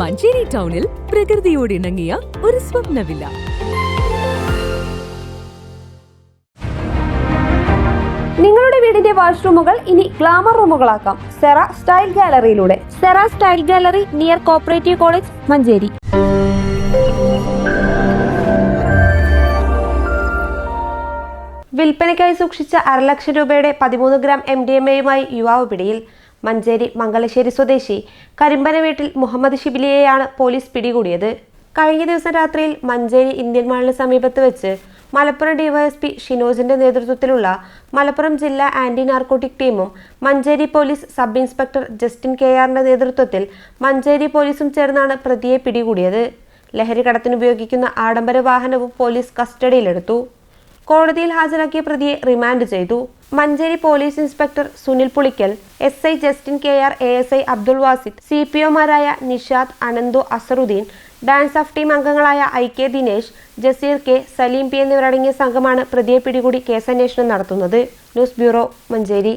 മഞ്ചേരി ടൗണിൽ പ്രകൃതിയോട് ഇണങ്ങിയ ഒരു സ്വപ്ന വില്ല. നിങ്ങളുടെ വീടിന്റെ വാഷ്റൂമുകൾ ഇനി ഗ്ലാമർ റൂമുകളാക്കാം സെറ സ്റ്റൈൽ ഗാലറിയിലൂടെ. Sera style gallery near cooperative college, Manjeri. വിൽപ്പനയ്ക്കായി സൂക്ഷിച്ച 1.5 ലക്ഷം രൂപയുടെ 13 ഗ്രാം MDMA-യുമായി യുവാവ് പിടിയിൽ. മഞ്ചേരി മംഗലശ്ശേരി സ്വദേശി കരിമ്പന വീട്ടിൽ മുഹമ്മദ് ഷിബിലിയെയാണ് പോലീസ് പിടികൂടിയത്. കഴിഞ്ഞ ദിവസം രാത്രിയിൽ മഞ്ചേരി ഇന്ത്യൻ മാളിന് സമീപത്ത് വെച്ച് മലപ്പുറം ഡിവൈഎസ്പി ഷിനോജിന്റെ നേതൃത്വത്തിലുള്ള മലപ്പുറം ജില്ലാ ആന്റി നാർക്കോട്ടിക് ടീമും Manjeri police sub inspector Justin KRന്റെ നേതൃത്വത്തിൽ മഞ്ചേരി പോലീസും ചേർന്നാണ് പ്രതിയെ പിടികൂടിയത്. ലഹരി കടത്തിനുപയോഗിക്കുന്ന ആഡംബര വാഹനവും പോലീസ് കസ്റ്റഡിയിലെടുത്തു. കോടതിയിൽ ഹാജരാക്കിയ പ്രതിയെ റിമാൻഡ് ചെയ്തു. Manjeri police inspector Sunil Pulikkal, SI Justin KR, ASI Abdul Wasid, CPOമാരായ Nishad, Ananthu, Azharuddin, DANSAF team അംഗങ്ങളായ IK Dinesh, Jaseer K, Saleem P എന്നിവരടങ്ങിയ സംഘമാണ് പ്രതിയെ പിടികൂടി കേസന്വേഷണം നടത്തുന്നത്. News bureau, Manjeri.